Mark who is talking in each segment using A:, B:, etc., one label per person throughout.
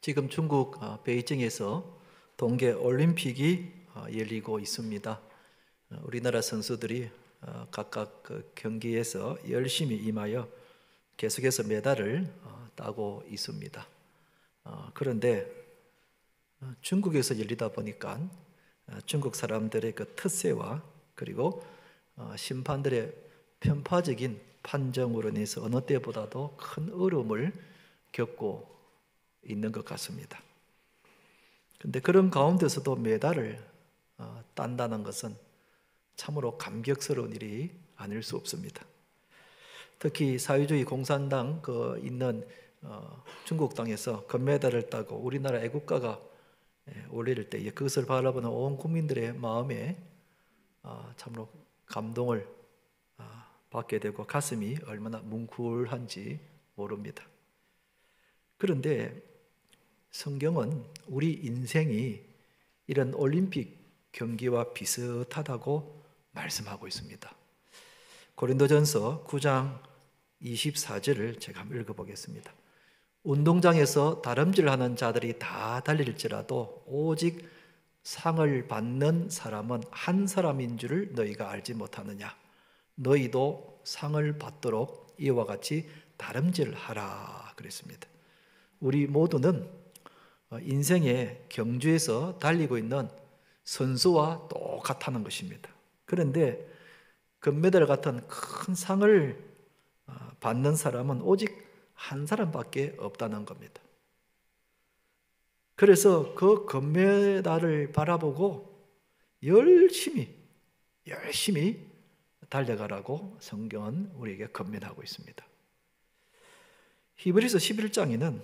A: 지금 중국 베이징에서 동계 올림픽이 열리고 있습니다. 우리나라 선수들이 각각 그 경기에서 열심히 임하여 계속해서 메달을 따고 있습니다. 그런데 중국에서 열리다 보니까 중국 사람들의 그 특세와 그리고 심판들의 편파적인 판정으로 인해서 어느 때보다도 큰 어려움을 겪고 있는 것 같습니다. 그런데 그런 가운데서도 메달을 딴다는 것은 참으로 감격스러운 일이 아닐 수 없습니다. 특히 사회주의 공산당 있는 중국 땅에서 금메달을 따고 우리나라 애국가가 올릴 때 그것을 바라보는 온 국민들의 마음에 참으로 감동을 받게 되고 가슴이 얼마나 뭉클한지 모릅니다. 그런데 성경은 우리 인생이 이런 올림픽 경기와 비슷하다고 말씀하고 있습니다. 고린도전서 9장 24절을 제가 한번 읽어보겠습니다. 운동장에서 다름질하는 자들이 다 달릴지라도 오직 상을 받는 사람은 한 사람인 줄을 너희가 알지 못하느냐. 너희도 상을 받도록 이와 같이 다름질하라 그랬습니다. 우리 모두는 인생의 경주에서 달리고 있는 선수와 똑같다는 것입니다. 그런데 금메달 같은 큰 상을 받는 사람은 오직 한 사람밖에 없다는 겁니다. 그래서 그 금메달을 바라보고 열심히 달려가라고 성경은 우리에게 권면하고 있습니다. 히브리서 11장에는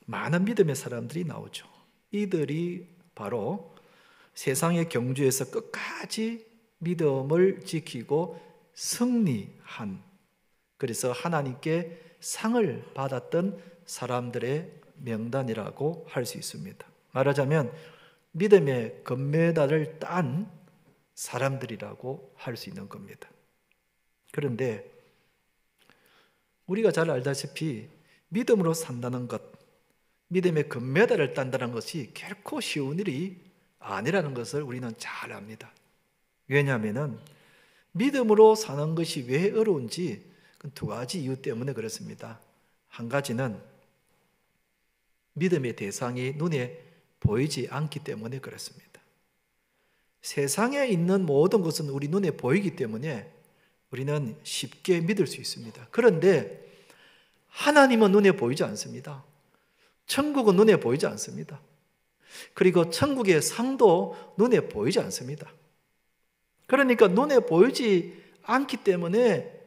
A: 많은 믿음의 사람들이 나오죠. 이들이 바로 세상의 경주에서 끝까지 믿음을 지키고 승리한, 그래서 하나님께 상을 받았던 사람들의 명단이라고 할 수 있습니다. 말하자면 믿음의 금메달을 딴 사람들이라고 할 수 있는 겁니다. 그런데 우리가 잘 알다시피 믿음으로 산다는 것, 믿음의 금메달을 딴다는 것이 결코 쉬운 일이 아니라는 것을 우리는 잘 압니다. 왜냐하면 믿음으로 사는 것이 왜 어려운지 두 가지 이유 때문에 그렇습니다. 한 가지는 믿음의 대상이 눈에 보이지 않기 때문에 그렇습니다. 세상에 있는 모든 것은 우리 눈에 보이기 때문에 우리는 쉽게 믿을 수 있습니다. 그런데 하나님은 눈에 보이지 않습니다. 천국은 눈에 보이지 않습니다. 그리고 천국의 상도 눈에 보이지 않습니다. 그러니까 눈에 보이지 않기 때문에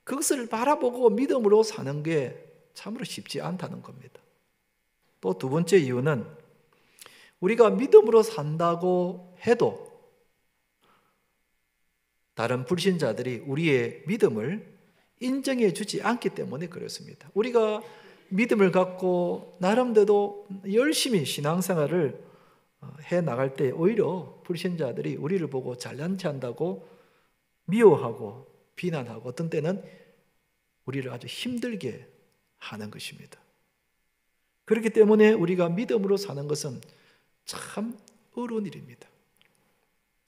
A: 그것을 바라보고 믿음으로 사는 게 참으로 쉽지 않다는 겁니다. 또 두 번째 이유는 우리가 믿음으로 산다고 해도 다른 불신자들이 우리의 믿음을 인정해 주지 않기 때문에 그렇습니다. 우리가 믿음을 갖고 나름대로 열심히 신앙생활을 해 나갈 때 오히려 불신자들이 우리를 보고 잘난 체 한다고 미워하고 비난하고 어떤 때는 우리를 아주 힘들게 하는 것입니다. 그렇기 때문에 우리가 믿음으로 사는 것은 참 어려운 일입니다.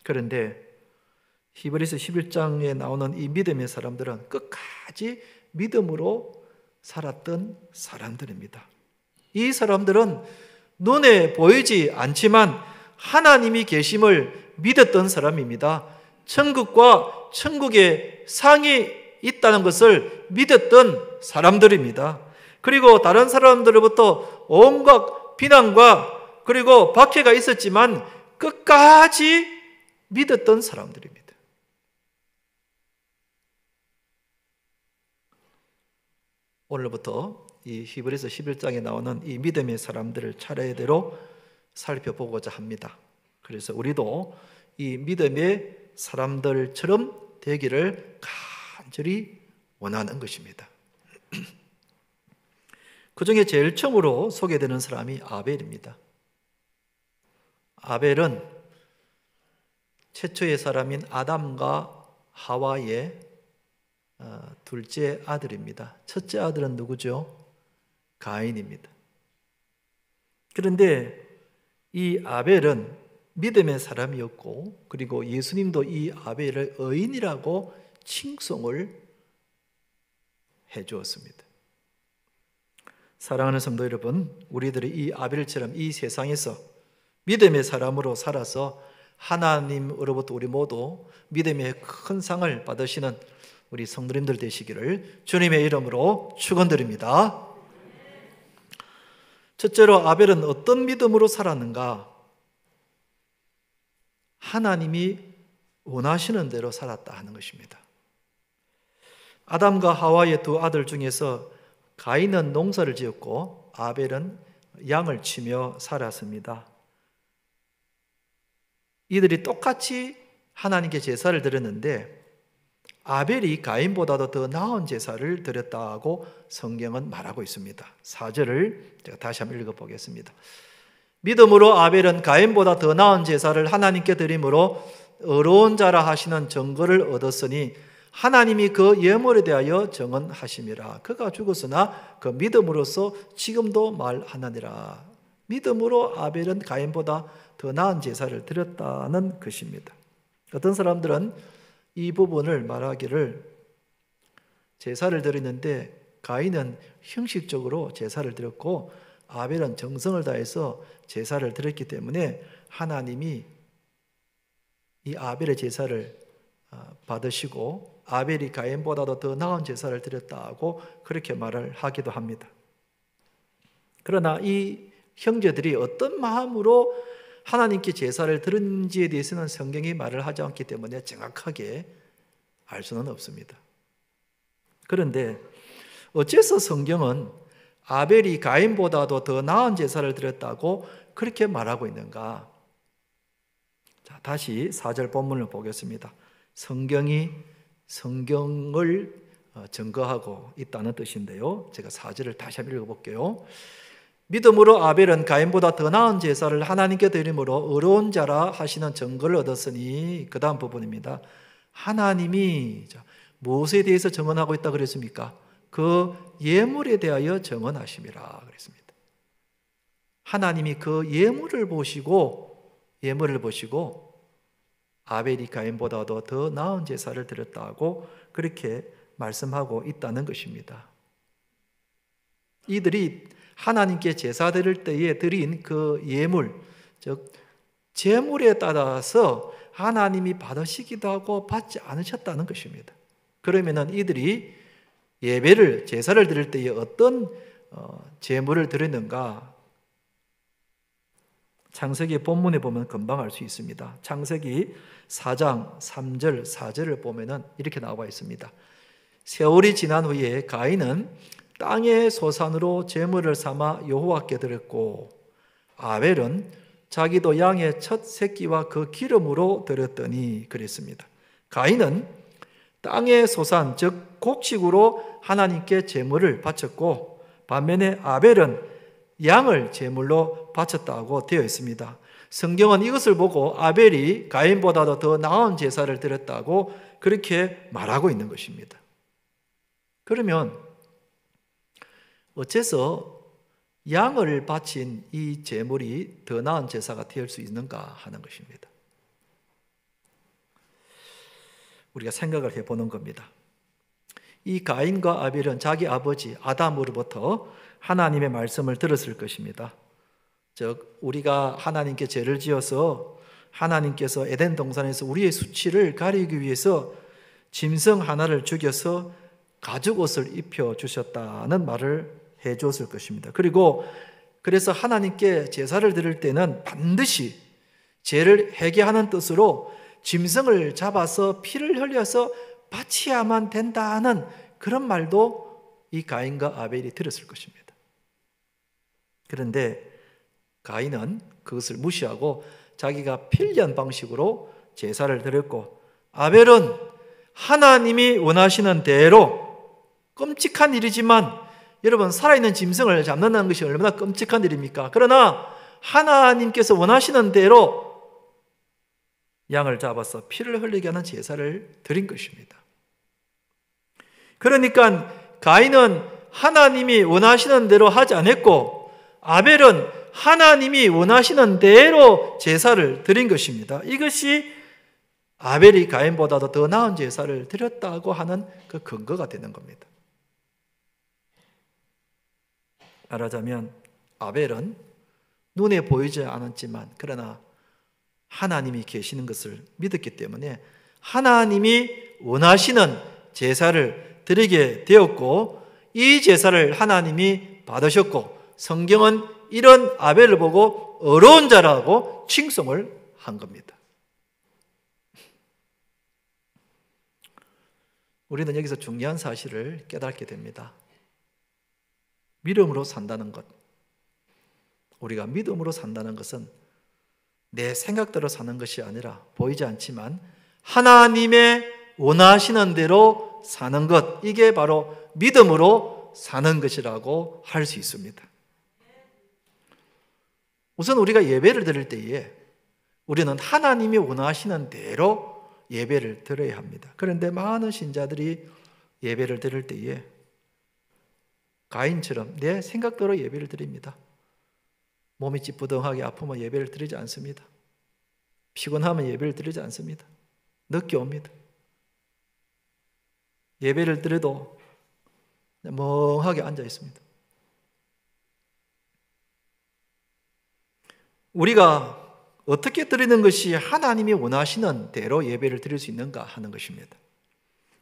A: 그런데 히브리서 11장에 나오는 이 믿음의 사람들은 끝까지 믿음으로 살았던 사람들입니다. 이 사람들은 눈에 보이지 않지만 하나님이 계심을 믿었던 사람입니다. 천국과 천국의 상이 있다는 것을 믿었던 사람들입니다. 그리고 다른 사람들로부터 온갖 비난과 그리고 박해가 있었지만 끝까지 믿었던 사람들입니다. 오늘부터 이 히브리서 11장에 나오는 이 믿음의 사람들을 차례대로 살펴보고자 합니다. 그래서 우리도 이 믿음의 사람들처럼 되기를 간절히 원하는 것입니다. 그 중에 제일 처음으로 소개되는 사람이 아벨입니다. 아벨은 최초의 사람인 아담과 하와의 둘째 아들입니다. 첫째 아들은 누구죠? 가인입니다. 그런데 이 아벨은 믿음의 사람이었고, 그리고 예수님도 이 아벨을 의인이라고 칭송을 해주었습니다. 사랑하는 성도 여러분, 우리들이 이 아벨처럼 이 세상에서 믿음의 사람으로 살아서 하나님으로부터 우리 모두 믿음의 큰 상을 받으시는 우리 성도님들 되시기를 주님의 이름으로 축원드립니다. 첫째로 아벨은 어떤 믿음으로 살았는가? 하나님이 원하시는 대로 살았다 하는 것입니다. 아담과 하와의 두 아들 중에서 가인은 농사를 지었고 아벨은 양을 치며 살았습니다. 이들이 똑같이 하나님께 제사를 드렸는데 아벨이 가인보다도 더 나은 제사를 드렸다고 성경은 말하고 있습니다. 4절을 제가 다시 한번 읽어보겠습니다. 믿음으로 아벨은 가인보다 더 나은 제사를 하나님께 드림으로 의로운 자라 하시는 증거를 얻었으니 하나님이 그 예물에 대하여 정언하심이라. 그가 죽었으나 그 믿음으로써 지금도 말하느니라. 믿음으로 아벨은 가인보다 더 나은 제사를 드렸다는 것입니다. 어떤 사람들은 이 부분을 말하기를 제사를 드리는데 가인은 형식적으로 제사를 드렸고 아벨은 정성을 다해서 제사를 드렸기 때문에 하나님이 이 아벨의 제사를 받으시고 아벨이 가인보다도 더 나은 제사를 드렸다고 그렇게 말을 하기도 합니다. 그러나 이 형제들이 어떤 마음으로 하나님께 제사를 드렸는지에 대해서는 성경이 말을 하지 않기 때문에 정확하게 알 수는 없습니다. 그런데 어째서 성경은 아벨이 가인보다도 더 나은 제사를 드렸다고 그렇게 말하고 있는가? 자, 다시 4절 본문을 보겠습니다. 성경이 성경을 증거하고 있다는 뜻인데요. 제가 4절을 다시 한번 읽어볼게요. 믿음으로 아벨은 가인보다 더 나은 제사를 하나님께 드림으로 의로운 자라 하시는 증거를 얻었으니, 그 다음 부분입니다. 하나님이 무엇에 대해서 증언하고 있다 그랬습니까? 그 예물에 대하여 증언하심이라 그랬습니다. 하나님이 그 예물을 보시고 아벨이 가인보다도 더 나은 제사를 드렸다고 그렇게 말씀하고 있다는 것입니다. 이들이 하나님께 제사 드릴 때에 드린 그 예물, 즉 제물에 따라서 하나님이 받으시기도 하고 받지 않으셨다는 것입니다. 그러면은 이들이 예배를, 제사를 드릴 때에 어떤 제물을 드렸는가? 창세기 본문에 보면 금방 알 수 있습니다. 창세기 4장 3절 4절을 보면은 이렇게 나와 있습니다. 세월이 지난 후에 가인은 땅의 소산으로 제물을 삼아 여호와께 드렸고 아벨은 자기도 양의 첫 새끼와 그 기름으로 드렸더니 그랬습니다. 가인은 땅의 소산, 즉 곡식으로 하나님께 제물을 바쳤고 반면에 아벨은 양을 제물로 바쳤다고 되어 있습니다. 성경은 이것을 보고 아벨이 가인보다도 더 나은 제사를 드렸다고 그렇게 말하고 있는 것입니다. 그러면 어째서 양을 바친 이 제물이 더 나은 제사가 될 수 있는가 하는 것입니다. 우리가 생각을 해보는 겁니다. 이 가인과 아벨은 자기 아버지 아담으로부터 하나님의 말씀을 들었을 것입니다. 즉 우리가 하나님께 죄를 지어서 하나님께서 에덴 동산에서 우리의 수치를 가리기 위해서 짐승 하나를 죽여서 가죽옷을 입혀주셨다는 말을 해주었을 것입니다. 그리고 그래서 하나님께 제사를 드릴 때는 반드시 죄를 회개하는 뜻으로 짐승을 잡아서 피를 흘려서 바쳐야만 된다는 그런 말도 이 가인과 아벨이 들었을 것입니다. 그런데 가인은 그것을 무시하고 자기가 필연 방식으로 제사를 드렸고 아벨은 하나님이 원하시는 대로, 끔찍한 일이지만 여러분 살아있는 짐승을 잡는다는 것이 얼마나 끔찍한 일입니까? 그러나 하나님께서 원하시는 대로 양을 잡아서 피를 흘리게 하는 제사를 드린 것입니다. 그러니까 가인은 하나님이 원하시는 대로 하지 않았고 아벨은 하나님이 원하시는 대로 제사를 드린 것입니다. 이것이 아벨이 가인보다도 더 나은 제사를 드렸다고 하는 그 근거가 되는 겁니다. 말하자면 아벨은 눈에 보이지 않았지만 그러나 하나님이 계시는 것을 믿었기 때문에 하나님이 원하시는 제사를 드리게 되었고, 이 제사를 하나님이 받으셨고, 성경은 이런 아벨을 보고 의로운 자라고 칭송을 한 겁니다. 우리는 여기서 중요한 사실을 깨닫게 됩니다. 믿음으로 산다는 것, 우리가 믿음으로 산다는 것은 내 생각대로 사는 것이 아니라 보이지 않지만 하나님의 원하시는 대로 사는 것, 이게 바로 믿음으로 사는 것이라고 할 수 있습니다. 우선 우리가 예배를 드릴 때에 우리는 하나님이 원하시는 대로 예배를 드려야 합니다. 그런데 많은 신자들이 예배를 드릴 때에 가인처럼 내 생각대로 예배를 드립니다. 몸이 찌뿌둥하게 아프면 예배를 드리지 않습니다. 피곤하면 예배를 드리지 않습니다. 늦게 옵니다. 예배를 드려도 멍하게 앉아 있습니다. 우리가 어떻게 드리는 것이 하나님이 원하시는 대로 예배를 드릴 수 있는가 하는 것입니다.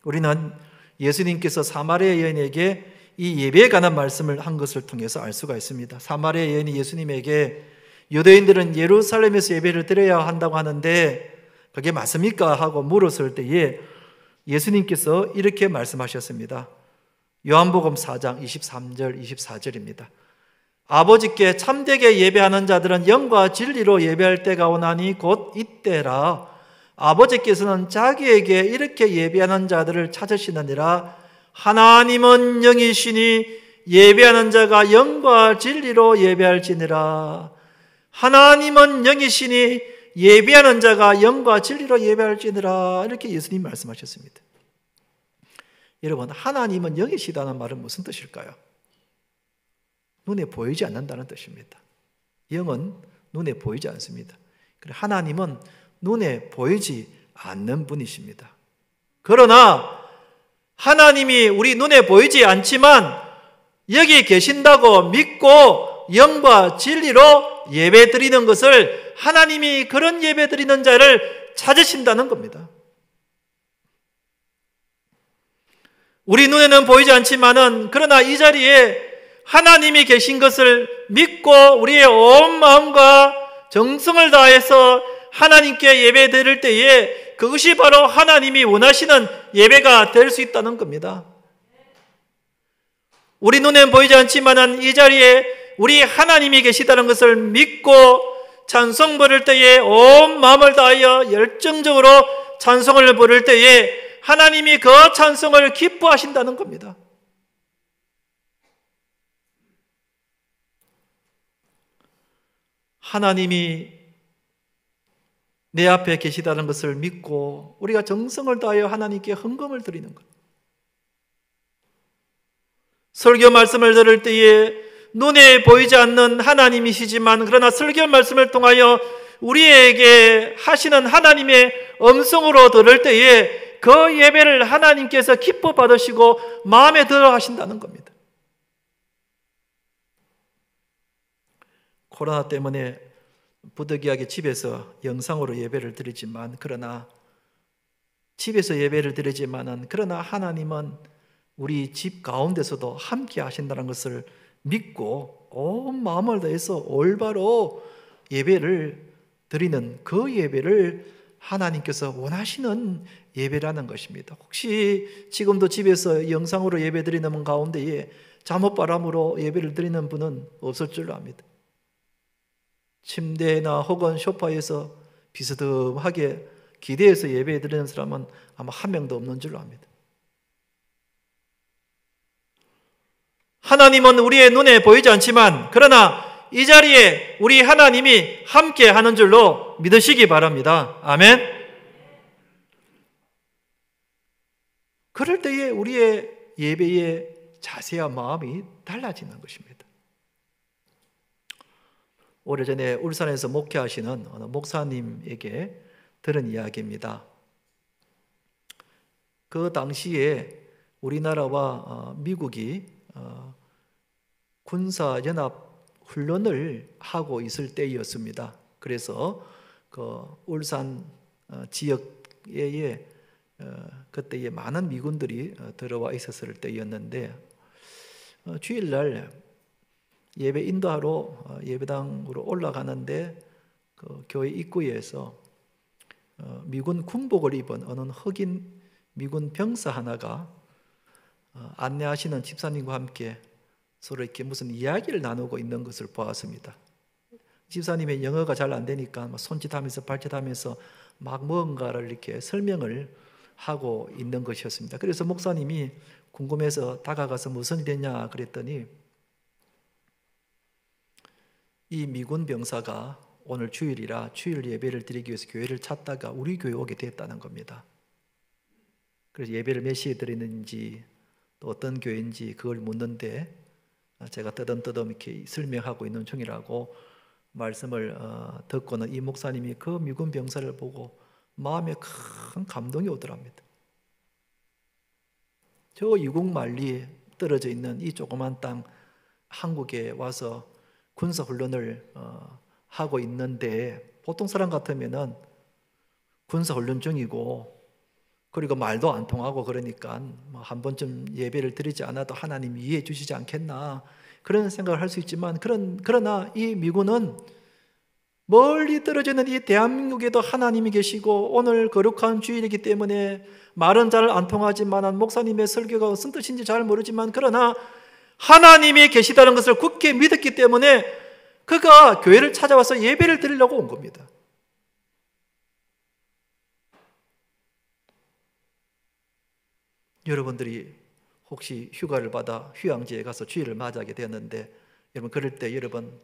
A: 우리는 예수님께서 사마리아 여인에게 이 예배에 관한 말씀을 한 것을 통해서 알 수가 있습니다. 사마리아 여인이 예수님에게 유대인들은 예루살렘에서 예배를 드려야 한다고 하는데 그게 맞습니까? 하고 물었을 때에 예수님께서 이렇게 말씀하셨습니다. 요한복음 4장 23절 24절입니다. 아버지께 참되게 예배하는 자들은 영과 진리로 예배할 때가 오나니 곧 이때라. 아버지께서는 자기에게 이렇게 예배하는 자들을 찾으시느니라. 하나님은 영이시니 예배하는 자가 영과 진리로 예배할지니라. 하나님은 영이시니 예배하는 자가 영과 진리로 예배할지니라. 이렇게 예수님 말씀하셨습니다. 여러분, 하나님은 영이시다는 말은 무슨 뜻일까요? 눈에 보이지 않는다는 뜻입니다. 영은 눈에 보이지 않습니다. 하나님은 눈에 보이지 않는 분이십니다. 그러나 하나님이 우리 눈에 보이지 않지만 여기 계신다고 믿고 영과 진리로 예배 드리는 것을, 하나님이 그런 예배 드리는 자를 찾으신다는 겁니다. 우리 눈에는 보이지 않지만은 그러나 이 자리에 하나님이 계신 것을 믿고 우리의 온 마음과 정성을 다해서 하나님께 예배 드릴 때에 그것이 바로 하나님이 원하시는 예배가 될 수 있다는 겁니다. 우리 눈에는 보이지 않지만 이 자리에 우리 하나님이 계시다는 것을 믿고 찬송 부를 때에 온 마음을 다하여 열정적으로 찬송을 부를 때에 하나님이 그 찬송을 기뻐하신다는 겁니다. 하나님이 내 앞에 계시다는 것을 믿고 우리가 정성을 다하여 하나님께 헌금을 드리는 것. 설교 말씀을 들을 때에 눈에 보이지 않는 하나님이시지만 그러나 설교 말씀을 통하여 우리에게 하시는 하나님의 음성으로 들을 때에 그 예배를 하나님께서 기뻐 받으시고 마음에 들어 하신다는 겁니다. 코로나 때문에 부득이하게 집에서 영상으로 예배를 드리지만 그러나 그러나 하나님은 우리 집 가운데서도 함께 하신다는 것을 믿고 온 마음을 다해서 올바로 예배를 드리는 그 예배를 하나님께서 원하시는 예배라는 것입니다. 혹시 지금도 집에서 영상으로 예배 드리는 분 가운데에 잠옷바람으로 예배를 드리는 분은 없을 줄로 압니다. 침대나 혹은 소파에서 비스듬하게 기대해서 예배 드리는 사람은 아마 한 명도 없는 줄로 압니다. 하나님은 우리의 눈에 보이지 않지만 그러나 이 자리에 우리 하나님이 함께 하는 줄로 믿으시기 바랍니다. 아멘. 그럴 때에 우리의 예배의 자세와 마음이 달라지는 것입니다. 오래전에 울산에서 목회하시는 어느 목사님에게 들은 이야기입니다. 그 당시에 우리나라와 미국이 군사연합훈련을 하고 있을 때였습니다. 그래서 그 울산 지역에 그때에 많은 미군들이 들어와 있었을 때였는데, 주일날 예배 인도하러 예배당으로 올라가는데 그 교회 입구에서 미군 군복을 입은 어느 흑인 미군 병사 하나가 안내하시는 집사님과 함께 서로 이렇게 무슨 이야기를 나누고 있는 것을 보았습니다. 집사님의 영어가 잘 안 되니까 손짓하면서 발짓하면서 막 뭔가를 이렇게 설명을 하고 있는 것이었습니다. 그래서 목사님이 궁금해서 다가가서 무슨 일이냐 그랬더니, 이 미군 병사가 오늘 주일이라 주일 예배를 드리기 위해서 교회를 찾다가 우리 교회에 오게 됐다는 겁니다. 그래서 예배를 몇 시에 드리는지 또 어떤 교회인지 그걸 묻는데, 제가 뜨듬뜨듬 이렇게 설명하고 있는 중이라고 말씀을 듣고는 이 목사님이 그 미군 병사를 보고 마음에 큰 감동이 오더랍니다. 저 이국 만리 떨어져 있는 이 조그만 땅 한국에 와서 군사훈련을 하고 있는데, 보통 사람 같으면은 군사훈련 중이고 그리고 말도 안 통하고 그러니까 한 번쯤 예배를 드리지 않아도 하나님이 이해해 주시지 않겠나 그런 생각을 할 수 있지만, 그러나 이 미군은 멀리 떨어져 있는 이 대한민국에도 하나님이 계시고 오늘 거룩한 주일이기 때문에 말은 잘 안 통하지만 목사님의 설교가 무슨 뜻인지 잘 모르지만 그러나 하나님이 계시다는 것을 굳게 믿었기 때문에 그가 교회를 찾아와서 예배를 드리려고 온 겁니다. 여러분들이 혹시 휴가를 받아 휴양지에 가서 주일을 맞이하게 되었는데, 여러분 그럴 때 여러분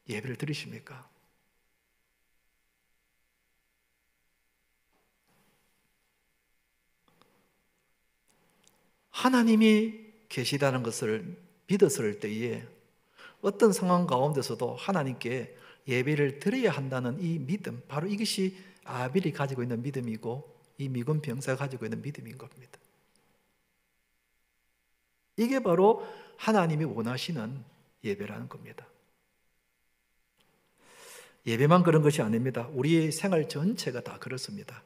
A: 예배를 드리십니까? 하나님이 계시다는 것을 믿었을 때에 어떤 상황 가운데서도 하나님께 예배를 드려야 한다는 이 믿음, 바로 이것이 아벨이 가지고 있는 믿음이고 이 미군 병사가 가지고 있는 믿음인 겁니다. 이게 바로 하나님이 원하시는 예배라는 겁니다. 예배만 그런 것이 아닙니다. 우리의 생활 전체가 다 그렇습니다.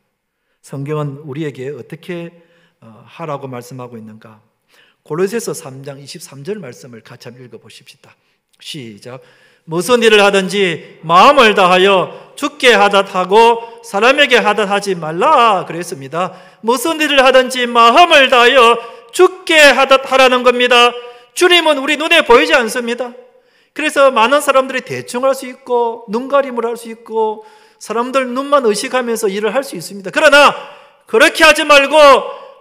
A: 성경은 우리에게 어떻게 하라고 말씀하고 있는가? 골로새서 3장 23절 말씀을 같이 한번 읽어보십시다. 시작. 무슨 일을 하든지 마음을 다하여 주께 하듯 하고 사람에게 하듯 하지 말라 그랬습니다. 무슨 일을 하든지 마음을 다하여 주께 하듯 하라는 겁니다. 주님은 우리 눈에 보이지 않습니다. 그래서 많은 사람들이 대충 할 수 있고 눈가림을 할 수 있고 사람들 눈만 의식하면서 일을 할 수 있습니다. 그러나 그렇게 하지 말고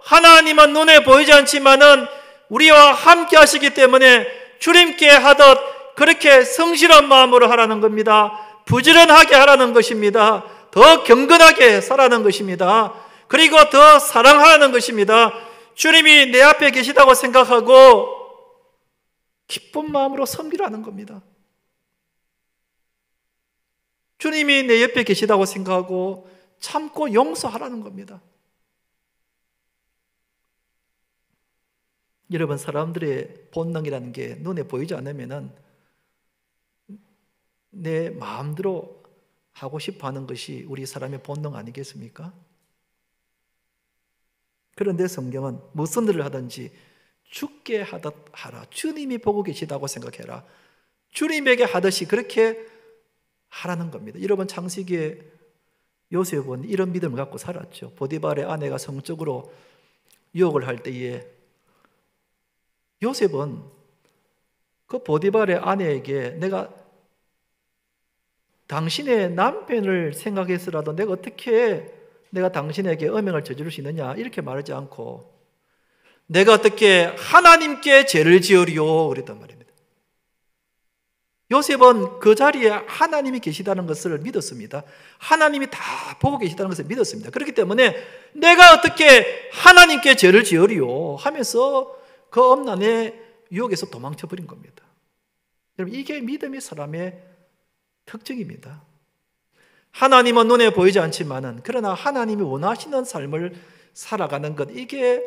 A: 하나님은 눈에 보이지 않지만은 우리와 함께 하시기 때문에 주님께 하듯 그렇게 성실한 마음으로 하라는 겁니다. 부지런하게 하라는 것입니다. 더 경건하게 살아가는 것입니다. 그리고 더 사랑하라는 것입니다. 주님이 내 앞에 계시다고 생각하고 기쁜 마음으로 섬기라는 겁니다. 주님이 내 옆에 계시다고 생각하고 참고 용서하라는 겁니다. 여러분, 사람들의 본능이라는 게 눈에 보이지 않으면은 내 마음대로 하고 싶어 하는 것이 우리 사람의 본능 아니겠습니까? 그런데 성경은 무슨 일을 하든지 주께 하듯 하라. 주님이 보고 계시다고 생각해라. 주님에게 하듯이 그렇게 하라는 겁니다. 여러분, 창세기에 요셉은 이런 믿음을 갖고 살았죠. 보디발의 아내가 성적으로 유혹을 할 때에 요셉은 그 보디발의 아내에게 내가 당신의 남편을 생각해서라도 내가 어떻게 내가 당신에게 음행을 저지를 수 있느냐 이렇게 말하지 않고 내가 어떻게 하나님께 죄를 지으리요 그랬단 말입니다. 요셉은 그 자리에 하나님이 계시다는 것을 믿었습니다. 하나님이 다 보고 계시다는 것을 믿었습니다. 그렇기 때문에 내가 어떻게 하나님께 죄를 지으리요 하면서 그 엄난의 유혹에서 도망쳐 버린 겁니다. 여러분, 이게 믿음이 사람의 특징입니다. 하나님은 눈에 보이지 않지만은 그러나 하나님이 원하시는 삶을 살아가는 것, 이게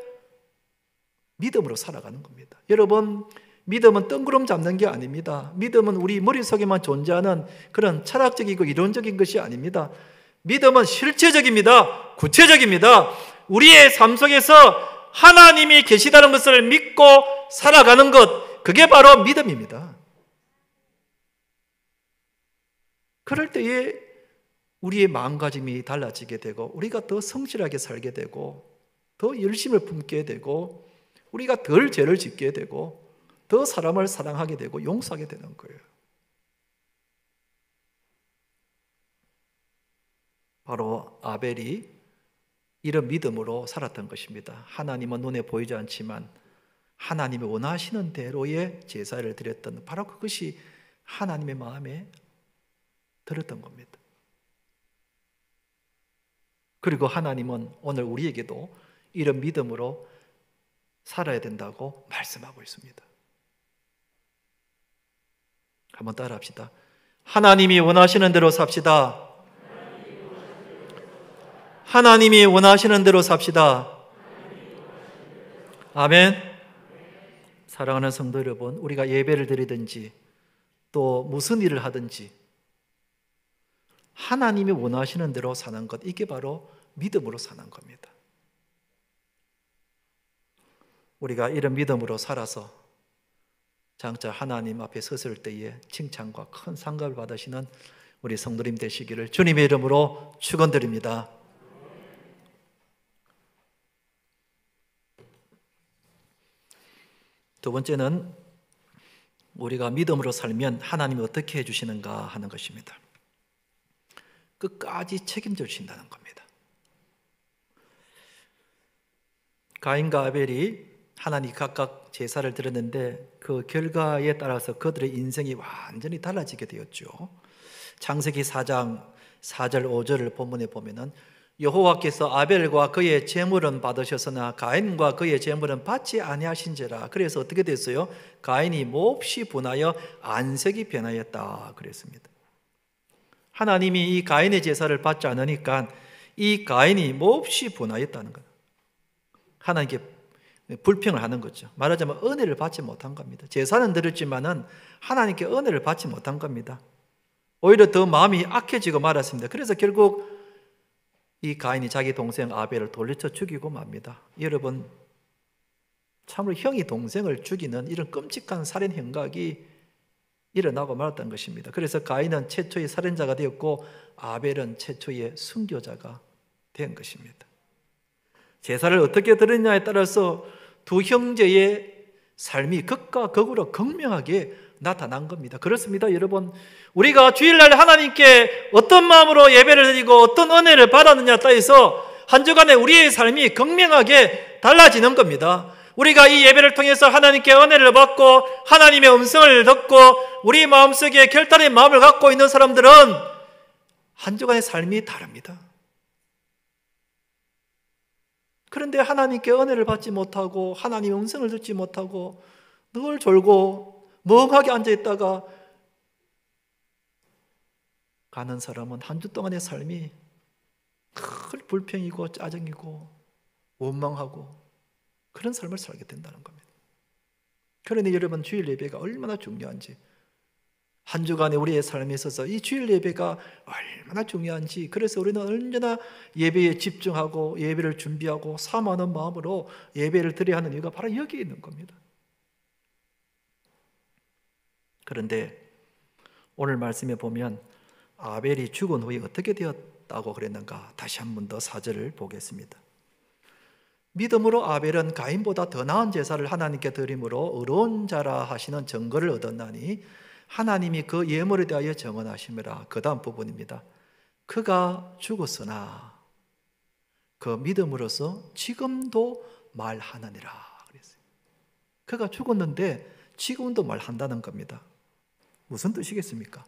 A: 믿음으로 살아가는 겁니다. 여러분, 믿음은 뜬구름 잡는 게 아닙니다. 믿음은 우리 머릿속에만 존재하는 그런 철학적이고 이론적인 것이 아닙니다. 믿음은 실체적입니다. 구체적입니다. 우리의 삶 속에서 하나님이 계시다는 것을 믿고 살아가는 것, 그게 바로 믿음입니다. 그럴 때에 우리의 마음가짐이 달라지게 되고 우리가 더 성실하게 살게 되고 더 열심을 품게 되고 우리가 덜 죄를 짓게 되고 더 사람을 사랑하게 되고 용서하게 되는 거예요. 바로 아벨이 이런 믿음으로 살았던 것입니다. 하나님은 눈에 보이지 않지만 하나님이 원하시는 대로의 제사를 드렸던, 바로 그것이 하나님의 마음에 들었던 겁니다. 그리고 하나님은 오늘 우리에게도 이런 믿음으로 살아야 된다고 말씀하고 있습니다. 한번 따라합시다. 하나님이 원하시는 대로 삽시다. 하나님이 원하시는 대로 삽시다. 아멘. 사랑하는 성도 여러분, 우리가 예배를 드리든지 또 무슨 일을 하든지 하나님이 원하시는 대로 사는 것, 이게 바로 믿음으로 사는 겁니다. 우리가 이런 믿음으로 살아서 장차 하나님 앞에 섰을 때에 칭찬과 큰 상급을 받으시는 우리 성도님 되시기를 주님의 이름으로 축원드립니다. 두 번째는 우리가 믿음으로 살면 하나님이 어떻게 해주시는가 하는 것입니다. 끝까지 책임져 주신다는 겁니다. 가인과 아벨이 하나님 각각 제사를 드렸는데 그 결과에 따라서 그들의 인생이 완전히 달라지게 되었죠. 창세기 4장 4절 5절을 본문에 보면은 여호와께서 아벨과 그의 제물은 받으셨으나 가인과 그의 제물은 받지 아니하신지라. 그래서 어떻게 됐어요? 가인이 몹시 분하여 안색이 변하였다 그랬습니다. 하나님이 이 가인의 제사를 받지 않으니까 이 가인이 몹시 분하였다는 거예요. 하나님께 불평을 하는 거죠. 말하자면 은혜를 받지 못한 겁니다. 제사는 드렸지만은 하나님께 은혜를 받지 못한 겁니다. 오히려 더 마음이 악해지고 말았습니다. 그래서 결국 이 가인이 자기 동생 아벨을 돌려쳐 죽이고 맙니다. 여러분, 참으로 형이 동생을 죽이는 이런 끔찍한 살인 행각이 일어나고 말았던 것입니다. 그래서 가인은 최초의 살인자가 되었고 아벨은 최초의 순교자가 된 것입니다. 제사를 어떻게 드렸냐에 따라서 두 형제의 삶이 극과 극으로 극명하게 나타난 겁니다. 그렇습니다, 여러분. 우리가 주일날 하나님께 어떤 마음으로 예배를 드리고 어떤 은혜를 받았느냐에 따라서 한 주간에 우리의 삶이 극명하게 달라지는 겁니다. 우리가 이 예배를 통해서 하나님께 은혜를 받고 하나님의 음성을 듣고 우리 마음속에 결단의 마음을 갖고 있는 사람들은 한 주간의 삶이 다릅니다. 그런데 하나님께 은혜를 받지 못하고 하나님의 음성을 듣지 못하고 늘 졸고 멍하게 앉아있다가 가는 사람은 한 주 동안의 삶이 늘 불평이고 짜증이고 원망하고 그런 삶을 살게 된다는 겁니다. 그러니 여러분, 주일 예배가 얼마나 중요한지, 한 주간에 우리의 삶에 있어서 이 주일 예배가 얼마나 중요한지, 그래서 우리는 언제나 예배에 집중하고 예배를 준비하고 사모하는 마음으로 예배를 드려야 하는 이유가 바로 여기에 있는 겁니다. 그런데 오늘 말씀에 보면 아벨이 죽은 후에 어떻게 되었다고 그랬는가, 다시 한 번 더 4절을 보겠습니다. 믿음으로 아벨은 가인보다 더 나은 제사를 하나님께 드림으로 의로운 자라 하시는 증거를 얻었나니 하나님이 그 예물에 대하여 정언하심이라. 그 다음 부분입니다. 그가 죽었으나 그 믿음으로서 지금도 말하느니라 그랬어요. 그가 죽었는데 지금도 말한다는 겁니다. 무슨 뜻이겠습니까?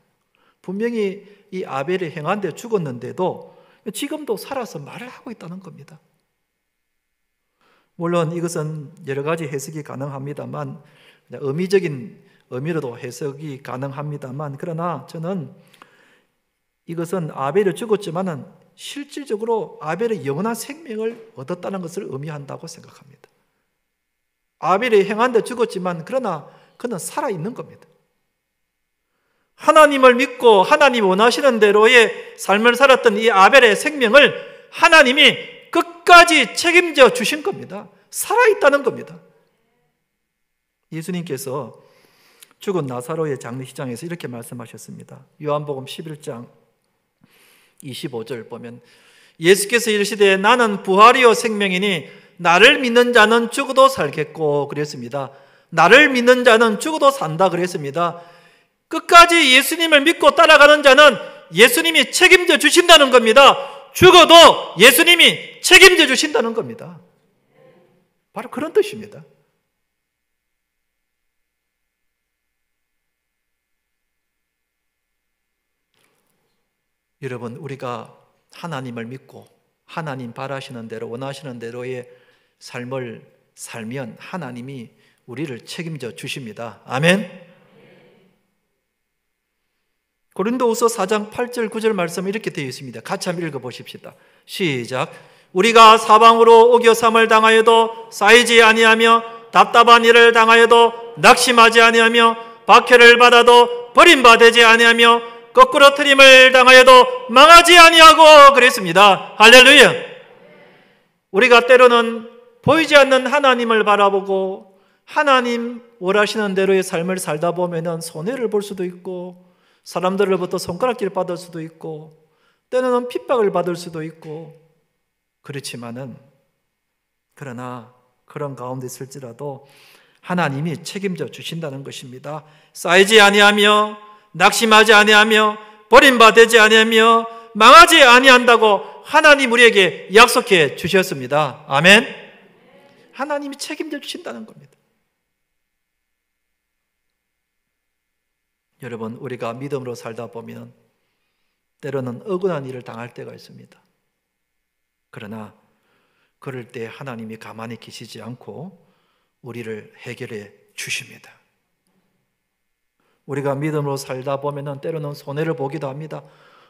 A: 분명히 이 아벨이 행한 데 죽었는데도 지금도 살아서 말을 하고 있다는 겁니다. 물론 이것은 여러 가지 해석이 가능합니다만, 의미적인 의미로도 해석이 가능합니다만, 그러나 저는 이것은 아벨이 죽었지만은 실질적으로 아벨의 영원한 생명을 얻었다는 것을 의미한다고 생각합니다. 아벨이 행한 데 죽었지만 그러나 그는 살아있는 겁니다. 하나님을 믿고 하나님이 원하시는 대로의 삶을 살았던 이 아벨의 생명을 하나님이 끝까지 책임져 주신 겁니다. 살아있다는 겁니다. 예수님께서 죽은 나사로의 장례식장에서 이렇게 말씀하셨습니다. 요한복음 11장 25절 보면 예수께서 이르시되 나는 부활이요 생명이니 나를 믿는 자는 죽어도 살겠고 그랬습니다. 나를 믿는 자는 죽어도 산다 그랬습니다. 끝까지 예수님을 믿고 따라가는 자는 예수님이 책임져 주신다는 겁니다. 죽어도 예수님이 책임져 주신다는 겁니다. 바로 그런 뜻입니다. 여러분, 우리가 하나님을 믿고 하나님 바라시는 대로 원하시는 대로의 삶을 살면 하나님이 우리를 책임져 주십니다. 아멘. 고린도후서 4장 8절 9절 말씀 이렇게 되어 있습니다. 같이 한번 읽어보십시다. 시작. 우리가 사방으로 오겨삼을 당하여도 쌓이지 아니하며 답답한 일을 당하여도 낙심하지 아니하며 박해를 받아도 버림받지 아니하며 거꾸로 트림을 당하여도 망하지 아니하고 그랬습니다. 할렐루야. 우리가 때로는 보이지 않는 하나님을 바라보고 하나님 원하시는 대로의 삶을 살다 보면 손해를 볼 수도 있고 사람들로부터 손가락질 받을 수도 있고 때로는 핍박을 받을 수도 있고 그렇지만은 그러나 그런 가운데 있을지라도 하나님이 책임져 주신다는 것입니다. 쌓이지 아니하며 낙심하지 아니하며 버림받지 아니하며 망하지 아니한다고 하나님 우리에게 약속해 주셨습니다. 아멘. 하나님이 책임져 주신다는 겁니다. 여러분, 우리가 믿음으로 살다 보면 때로는 억울한 일을 당할 때가 있습니다. 그러나 그럴 때 하나님이 가만히 계시지 않고 우리를 해결해 주십니다. 우리가 믿음으로 살다 보면 때로는 손해를 보기도 합니다.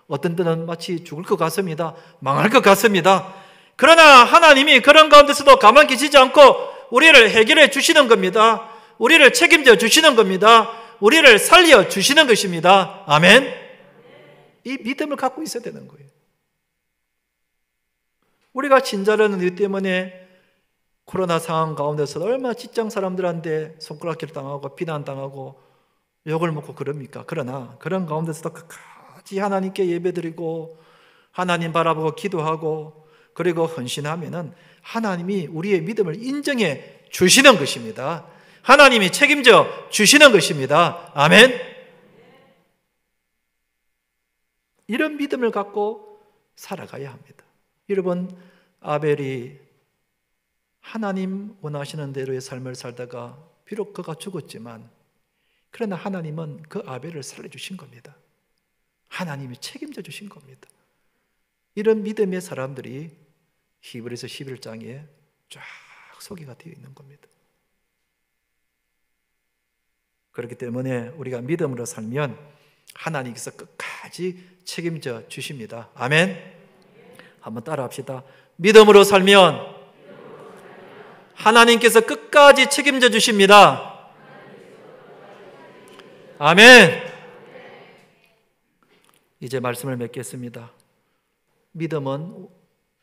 A: 어떤 때는 마치 죽을 것 같습니다. 망할 것 같습니다. 그러나 하나님이 그런 가운데서도 가만히 계시지 않고 우리를 해결해 주시는 겁니다. 우리를 책임져 주시는 겁니다. 우리를 살려 주시는 것입니다. 아멘. 이 믿음을 갖고 있어야 되는 거예요. 우리가 친절한 일 때문에 코로나 상황 가운데서 얼마나 직장 사람들한테 손가락질 당하고 비난당하고 욕을 먹고 그럽니까? 그러나 그런 가운데서도 끝까지 하나님께 예배드리고 하나님 바라보고 기도하고 그리고 헌신하면은 하나님이 우리의 믿음을 인정해 주시는 것입니다. 하나님이 책임져 주시는 것입니다. 아멘. 이런 믿음을 갖고 살아가야 합니다. 여러분, 아벨이 하나님 원하시는 대로의 삶을 살다가 비록 그가 죽었지만 그러나 하나님은 그 아벨을 살려주신 겁니다. 하나님이 책임져 주신 겁니다. 이런 믿음의 사람들이 히브리서 11장에 쫙 소개가 되어 있는 겁니다. 그렇기 때문에 우리가 믿음으로 살면 하나님께서 끝까지 책임져 주십니다. 아멘. 한번 따라 합시다. 믿음으로 살면 하나님께서 끝까지 책임져 주십니다. 아멘. 이제 말씀을 맺겠습니다. 믿음은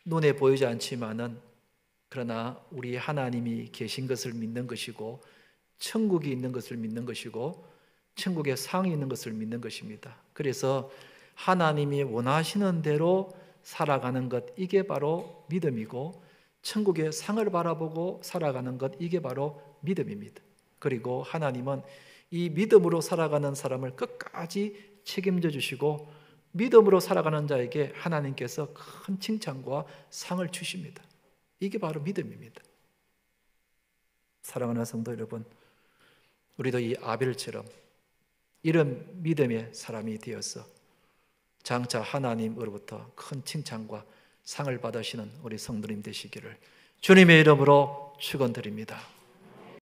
A: 눈에 보이지 않지만은 그러나 우리 하나님이 계신 것을 믿는 것이고 천국이 있는 것을 믿는 것이고 천국의 상이 있는 것을 믿는 것입니다. 그래서 하나님이 원하시는 대로 살아가는 것, 이게 바로 믿음이고 천국의 상을 바라보고 살아가는 것, 이게 바로 믿음입니다. 그리고 하나님은 이 믿음으로 살아가는 사람을 끝까지 책임져 주시고 믿음으로 살아가는 자에게 하나님께서 큰 칭찬과 상을 주십니다. 이게 바로 믿음입니다. 사랑하는 성도 여러분, 우리도 이 아벨처럼 이런 믿음의 사람이 되어서 장차 하나님으로부터 큰 칭찬과 상을 받으시는 우리 성도님 되시기를 주님의 이름으로 축원드립니다.